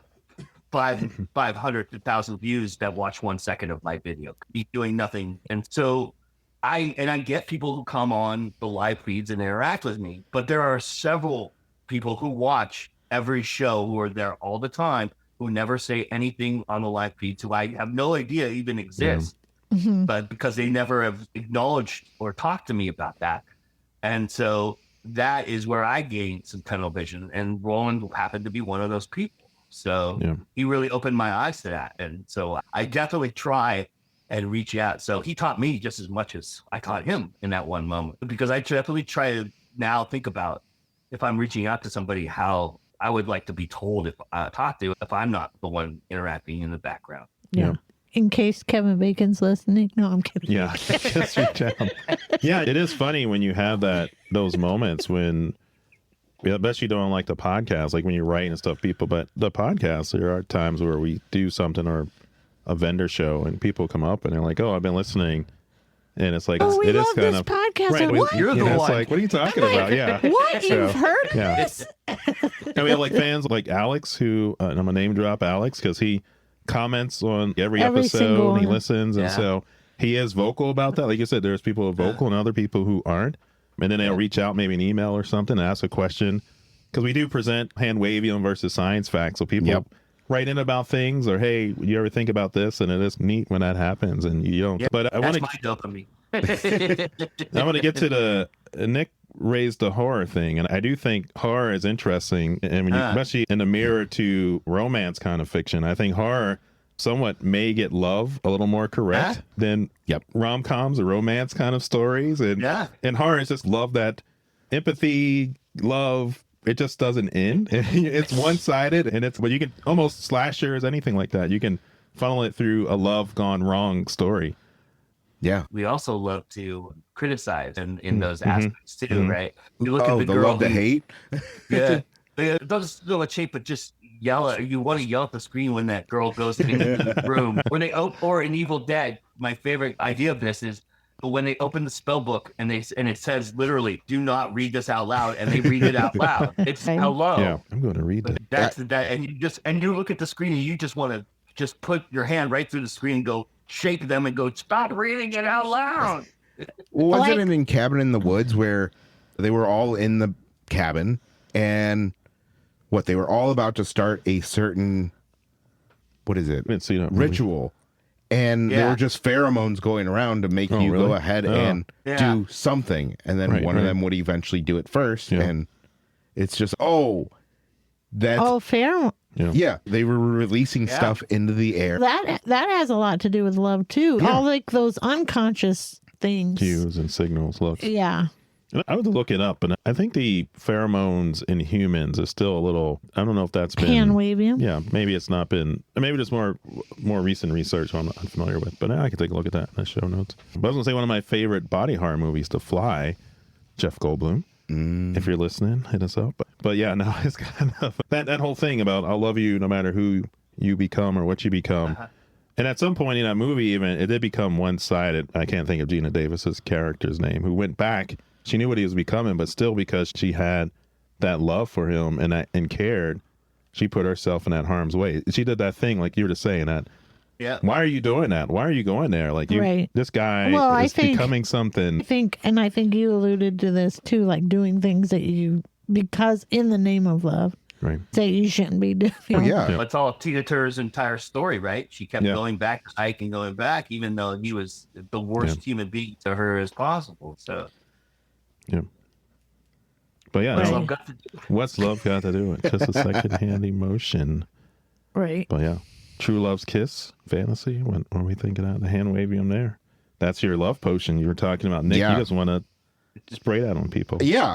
500 to 1,000 views that watch 1 second of my video, be doing nothing. And so I get people who come on the live feeds and interact with me, but there are several people who watch every show who are there all the time, who never say anything on the live feeds, who I have no idea even exist. But because they never have acknowledged or talked to me about that. And so that is where I gained some tunnel vision. And Roland happened to be one of those people. So he really opened my eyes to that. And so I definitely try and reach out. So he taught me just as much as I taught him in that one moment, because I definitely try to now think about if I'm reaching out to somebody, how I would like to be told if I talk to, if I'm not the one interacting in the background. Yeah. In case Kevin Bacon's listening. No, I'm kidding. Yeah. Just reach out. Yeah, it is funny when you have those moments when, I bet you don't like the podcast, like when you're writing and stuff, people, but the podcast, there are times where we do something or a vendor show and people come up and they're like, "Oh, I've been listening." And it's like, Oh, we it is love kind this of podcast. right. What? You're the It's one. like, what are you talking about? Yeah. What? So, You've heard of yeah. this? And we have like fans like Alex, who and I'm gonna name drop Alex because he comments on every Every episode single and he one. listens, and so he is vocal about that. Like you said, there's people who are vocal and other people who aren't, and then they'll reach out, maybe an email or something, and ask a question because we do present hand wavium versus science facts, so people write in about things or, "Hey, you ever think about this?" And it is neat when that happens, and you don't. But I want That's to my dopamine. I want to get to the Nick raised the horror thing, and I do think horror is interesting, and when you, especially in the mirror to romance kind of fiction, I think horror somewhat may get love a little more correct than rom-coms or romance kind of stories, and horror is just love, that empathy, love. It just doesn't end. It's one-sided, and but you can almost slashers, anything like that. You can funnel it through a love gone wrong story. Yeah. We also love to criticize in those aspects too, right? You look at the the girl love to hate. Yeah, they don't still a shape, but just yell. You want to yell at the screen when that girl goes into the room. When they or in Evil Dead, my favorite idea of this is when they open the spell book and it says literally, "Do not read this out loud," and they read it out loud. It's hello. Yeah, I'm going to read that. That's that, and you look at the screen and you just want to just put your hand right through the screen and go shake them and go, "Stop reading it out loud." Wasn't it in Cabin in the Woods where they were all in the cabin and they were all about to start a certain, what is it? Didn't see that movie. Ritual. And there were just pheromones going around to make you really? go ahead and do something. And then one of them would eventually do it first. Yeah. And it's just, that's, fair. yeah, they were releasing stuff into the air. That has a lot to do with love too. Yeah. All like those unconscious things. Cues and signals, looks. Yeah. And I would look it up, and I think the pheromones in humans is still a little. I don't know if that's been Hand wavium. Yeah, maybe it's not been. Maybe there's more recent research I'm unfamiliar with, but I can take a look at that in the show notes. But I was gonna say one of my favorite body horror movies, To Fly, Jeff Goldblum. If you're listening, hit us up. But yeah, no, it's kind of that whole thing about I'll love you no matter who you become or what you become. And at some point in that movie, even it did become one-sided. I can't think of Gina Davis's character's name, who went back. She knew what he was becoming, but still, because she had that love for him and cared, she put herself in that harm's way. She did that thing, like you were just saying that. Yeah. Why are you doing that? Why are you going there? Like Right. this guy is becoming something. I think you alluded to this too, like doing things that you, because in the name of love, Right. that you shouldn't be doing. Oh, yeah. That's all Tina Turner's entire story, right? She kept going back to Ike and going back, even though he was the worst human being to her as possible. So, Yeah. But yeah, what's no, love got to do? what's love got to do with it? Just a second-hand emotion. Right. But yeah, true love's kiss, fantasy. When we thinking out the hand wavium there, that's your love potion you were talking about. Nick, Yeah. you just want to spray that on people. Yeah,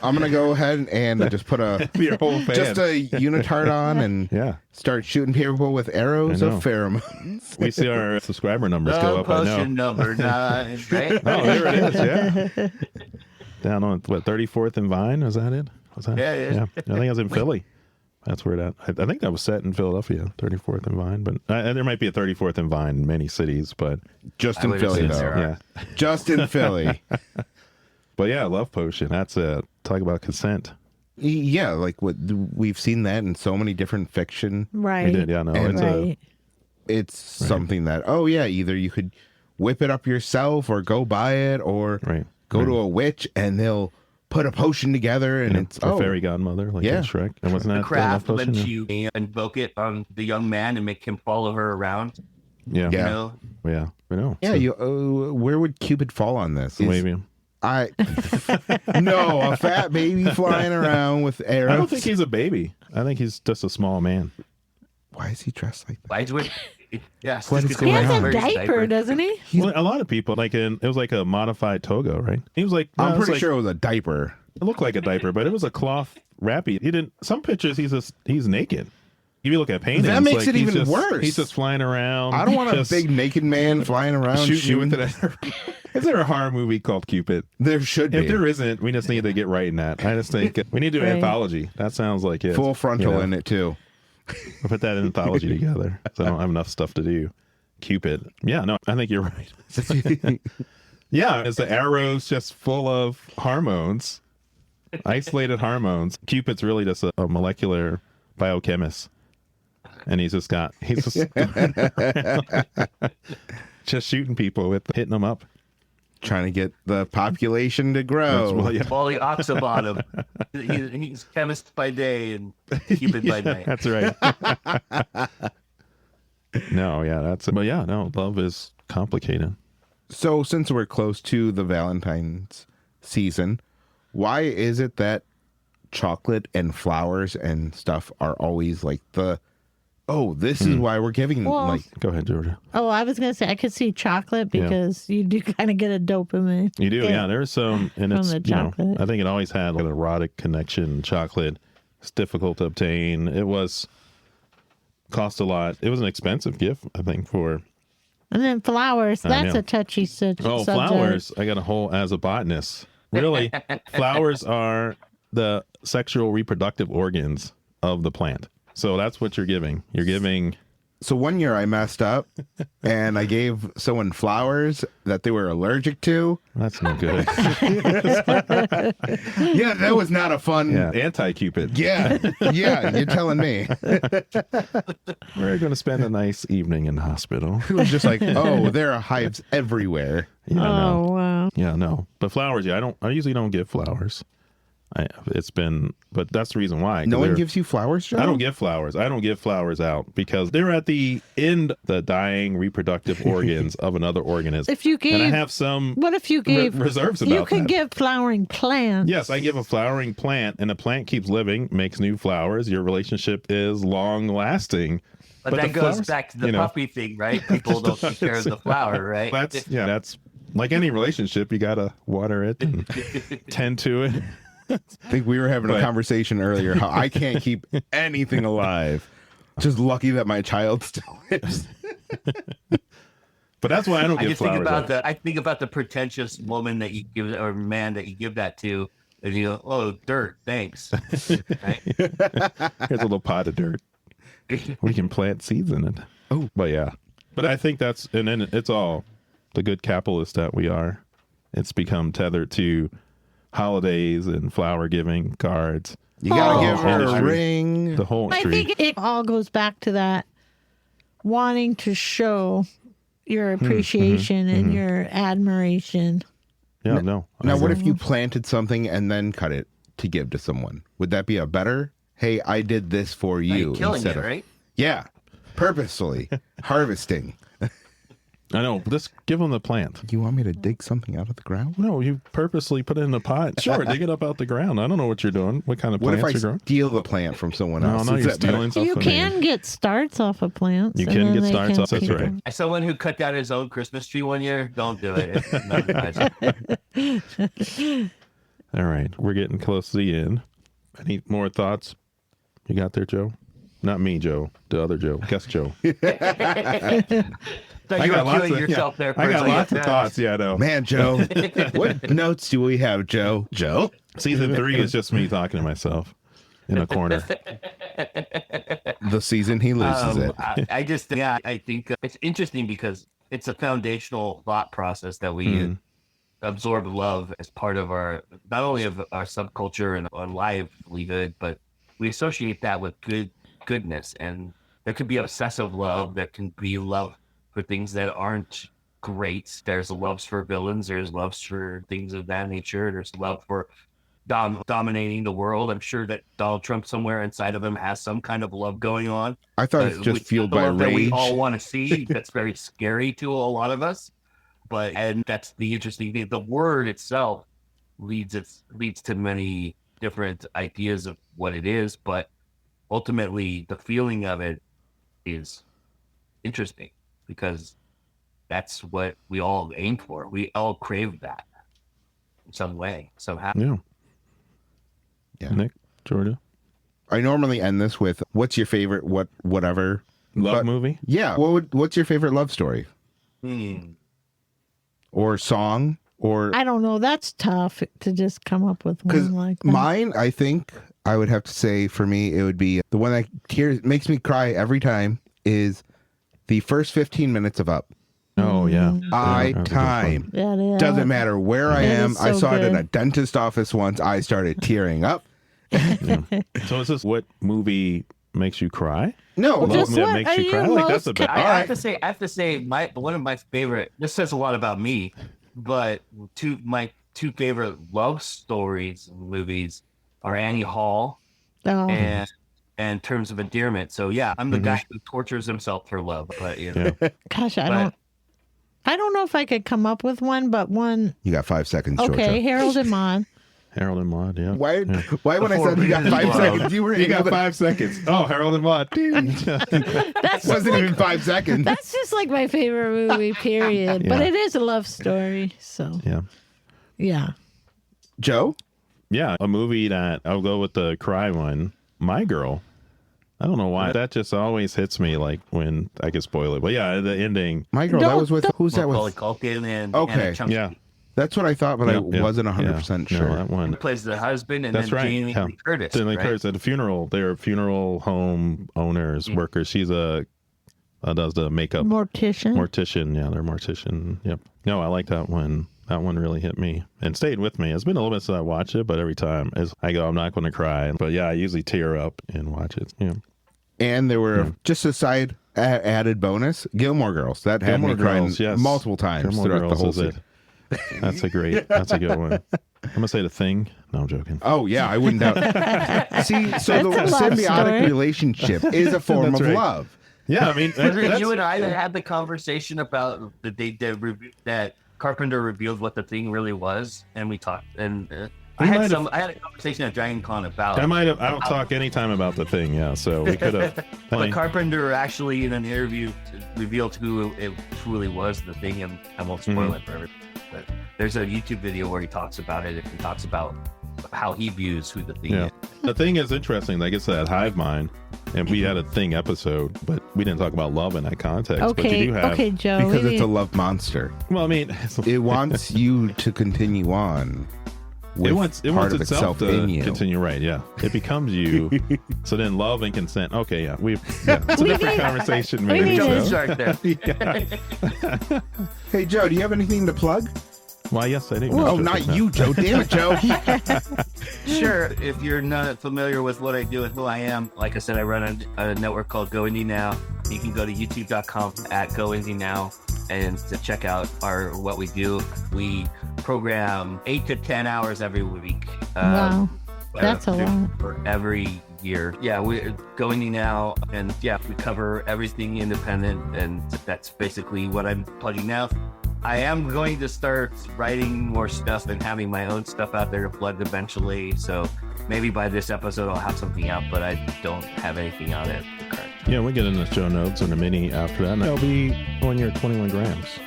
I'm gonna go ahead and just put Your whole fan. just a unitard on and Yeah. start shooting people with arrows I of know. pheromones. We see our subscriber numbers go Love up. I know. potion number 9, right? Oh, there it is. Yeah. Down on 34th and Vine. Was that it? Was that? Yeah, yeah. I think it was in Philly. That's where that. I think that was set in Philadelphia, 34th and Vine. But there might be a 34th and Vine in many cities. But Just I in would Philly, assume though. there are. yeah. Just in Philly. But yeah, love potion. That's talk about consent. Yeah, like what we've seen that in so many different fiction. Right. We did. Yeah. No. And- It's Right. It's something that either you could whip it up yourself or go buy it or Right. go to a witch and they'll put a potion together and it's a fairy godmother like Yeah. in Shrek. And wasn't The that craft love when potion? you invoke it on the young man and make him follow her around. Yeah. Yeah. You know, Yeah. I know. Yeah, where would Cupid fall on this? Wavium. No, a fat baby flying around with arrows. I don't think he's a baby. I think he's just a small man. Why is he dressed like that? why would yes, What just is 'cause He going has on? a wears diaper, doesn't he? Well, a lot of people it was like a modified toga, right? He was like I'm it was pretty like- sure it was a diaper. it looked like a diaper, but it was a cloth wrappy. He didn't. Some pictures he's naked. If you look at paintings, That makes it he's even just- worse. He's just flying around. I don't want just a big naked man flying around shooting you shooting. with it. Is there a horror movie called Cupid? There should If be there isn't, we just need to get right in that. I just think we need to do an Right. anthology. That sounds like it. full frontal You know? in it too. We'll put that anthology together. So I don't have enough stuff to do. Cupid. Yeah, no, I think you're right. Yeah, it's the arrows just full of hormones, isolated hormones. Cupid's really just a molecular biochemist. And he's just just shooting people hitting them up. Trying to get the population to grow. Well, yeah, Wally Oxybottom. He's chemist by day and Cupid by night. that's right. But yeah, no, love is complicated. So since we're close to the Valentine's season, why is it that chocolate and flowers and stuff are always like this is why we're giving Well- like Go ahead, Georgia. Oh, I was gonna say I could see chocolate because you do kind of get a dopamine. You do, yeah. There's some, and From it's the you know, chocolate. I think it always had like an erotic connection. Chocolate, it's difficult to obtain. It cost a lot. It was an expensive gift, I think, for And then flowers. That's know. a touchy subject. flowers. I got a whole as a botanist. Really, flowers are the sexual reproductive organs of the plant. So that's what you're giving. You're giving. So one year I messed up and I gave someone flowers that they were allergic to. That's no good. Yeah, that was not a fun. Yeah, anti-Cupid. Yeah, you're telling me. We're going to spend a nice evening in the hospital. It was just like, oh, there are hives everywhere. Yeah, no. Oh wow. Yeah, no. But flowers, yeah, I usually don't give flowers. But that's the reason why. 'cause No one they're- gives you flowers, John? I don't give flowers. I don't give flowers out because they're at the end, the dying reproductive organs of another organism. If you And I gave, have some what if you gave reserves You about could that. give flowering plants. Yes, I give a flowering plant, and the plant keeps living, makes new flowers. Your relationship is long lasting. But that the goes flowers, back to the you know, puppy thing, right? People don't take care of the flower, right? That's Like any relationship, you gotta water it and tend to it. I think we were having a conversation earlier how I can't keep anything alive. Just lucky that my child still lives. But that's why I don't I give just think flowers. about I think about the pretentious woman that you give or man that you give that to, and you go, "Oh, dirt, thanks." Right? Here's a little pot of dirt. We can plant seeds in it. Oh. But yeah. But I think that's, and then it's all the good capitalist that we are. It's become tethered to holidays and flower giving cards. You gotta give her whole a tree. ring. The whole I tree. think it all goes back to that wanting to show your appreciation and your admiration. Yeah, no. Now, what if you planted something and then cut it to give to someone? Would that be a better? Hey, I did this for you. You're killing instead it, of, right? Yeah, purposefully harvesting. I know. Just give them the plant. You want me to dig something out of the ground? No, you purposely put it in a pot. Sure, dig it up out the ground. I don't know what you're doing. What kind of What plants if I you're growing? steal the plant from someone No, else? no, Is you're that better? stealing stuff You from can get starts off of plants. You and can then get they starts can off, that's keep right. them. As someone who cut down his own Christmas tree one year, don't do it. It's not advisable. All right, we're getting close to the end. Any more thoughts you got there, Joe? Not me, Joe. The other Joe. Guest Joe. So you were killing yourself there. I got Personally. lots of thoughts. Yeah, I know. Man, Joe, what notes do we have, Joe? Joe? Season 3 is just me talking to myself in a corner. The season he loses it. I think it's interesting because it's a foundational thought process that we absorb love as part of our, not only of our subculture and our livelihood, but we associate that with goodness. And there could be obsessive love, that can be love for things that aren't great. There's loves for villains. There's loves for things of that nature. There's love for dominating the world. I'm sure that Donald Trump somewhere inside of him has some kind of love going on. I thought it's just fueled by love that we rage. all want to see. That's very scary to a lot of us. And that's the interesting thing. The word itself leads to many different ideas of what it is, but ultimately the feeling of it is interesting because that's what we all aim for. We all crave that in some way, somehow. Yeah. Nick, Jordan, I normally end this with, what's your favorite whatever love movie? Yeah. What's your favorite love story? Or song? Or I don't know. That's tough to just come up with because one like that. mine, I think I would have to say for me, it would be the one that makes me cry every time is the first 15 minutes of Up. Oh, yeah. Time. Yeah, it is. Doesn't matter where I It am. is I so saw it in good. a dentist office once. I started tearing up. So is this what movie makes you cry? No, Well, Love just movie that what makes are you cry? you Like, that's most a bit. I have to say, one of my favorite. This says a lot about me, but my two favorite love stories movies are Annie Hall Oh. and Terms of Endearment. So yeah, I'm the guy who tortures himself for love. But you know, Gosh, I don't know if I could come up with one, but one. you got 5 seconds, Okay, Georgia. Harold and Maude. Harold and Maude, yeah. Why when I Before said you got Venus 5 Love. seconds, you were You got able to- 5 seconds. Oh, Harold and Maude. That's just wasn't like, even 5 seconds. that's just like my favorite movie. Period. But Yeah. it is a love story. So Yeah. yeah. Joe? Yeah, a movie that I'll go with the cry one. My Girl. I don't know why. That just always hits me like when I can spoil it. But yeah, the ending. My girl, that Don't- was with, who's that Macaulay with? Culkin and Okay. Anna Chumsky. Yeah. That's what I thought, but I wasn't 100% No, sure. that one. Who plays the husband, and That's then right. Jamie Yeah. Lee Curtis. Jamie Lee right? Curtis at the funeral. They're funeral home owners, workers. She's does the makeup. Mortician. Yeah, they're mortician. Yep. No, I like that one. That one really hit me and stayed with me. It's been a little bit since I watched it, but every time as I go, I'm not going to cry. But yeah, I usually tear up and watch it. Yeah. And there were just a side added bonus, Gilmore Girls. That had Gilmore me crying Girls, yes. multiple times Gilmore throughout the Girls whole is season. it. That's a good one. I'm gonna say The Thing. No, I'm joking. Oh yeah, I wouldn't doubt. See, so the That's a love symbiotic story. relationship is a form That's of right. love. Yeah, I mean, Was it that's- you and I that had the conversation about the day that Carpenter revealed what the thing really was, and we talked, and I had a conversation at Dragon Con about. I don't talk anytime about The Thing. Yeah, so we could have. But Carpenter actually in an interview revealed who it truly was, the thing, and I won't spoil it for everyone. There's a YouTube video where he talks about it. He talks about how he views who the thing Yeah. is. The thing is interesting. Like I said, hive mind, and we had a thing episode, but we didn't talk about love in that context. But Okay, you do have, okay, Joe. Because we it's a need- love monster. Well, I mean, It wants you to continue on. With it wants part of itself to in you. continue, right? Yeah, it becomes you. So then, love and consent. Okay, yeah, it's a We different need- conversation, we maybe. need Jump to- start there. Yeah. Hey, Joe, do you have anything to plug? Why, yes, I do. Oh, not you, Joe. Damn it, Joe. Sure. If you're not familiar with what I do and who I am, like I said, I run a network called Go Indie Now. You can go to youtube.com/GoIndieNow and to check out what we do. We program 8 to 10 hours every week. Wow. That's a lot. For every year. Yeah, we're Go Indie Now, and yeah, we cover everything independent, and that's basically what I'm plugging now. I am going to start writing more stuff and having my own stuff out there to plug eventually. So maybe by this episode I'll have something out, but I don't have anything on it currently. Yeah, we'll get in the show notes and a mini after that. And that'll be on your 21 grams.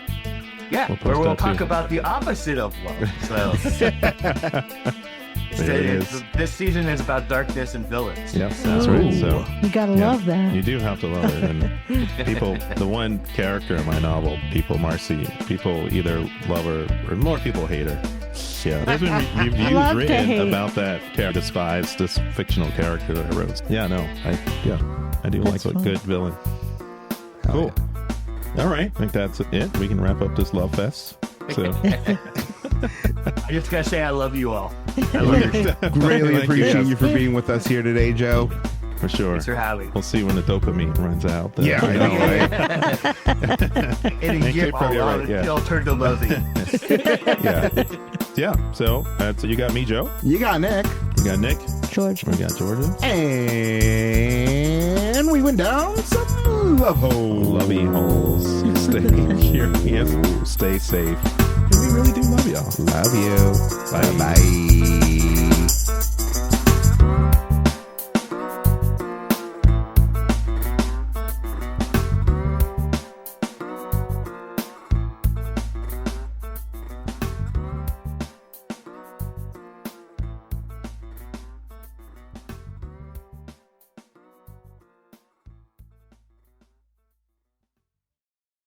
Yeah, We'll post where we'll that talk too. about the opposite of love. So There it is. this season is about darkness and villains. Yes, that's right. So You gotta yeah, love that. you do have to love it. And people, the one character in my novel, Marcy, people either love her or more people hate her. Yeah, there's been reviews Love to written hate. about that character, this fictional character that I wrote. Yeah, no, I do That's like a fun. good villain. Hell Cool. All right, I think that's it. We can wrap up this love fest. So I just gotta say I love you all. I love you. Greatly Thank appreciate you you for being with us here today, Joe. for sure. Thanks for having me. We'll see when the dopamine runs out. Yeah, I know, right? And Thank you for your right, yeah. I'll turn to Lozzie. Yeah, yeah. So that's you got me, Joe. You got Nick. You got Nick. George. We got Georgia. And we went down some love holes. Lovey holes. Stay curious. Stay safe. And we really do love y'all. Love you. Bye. Bye.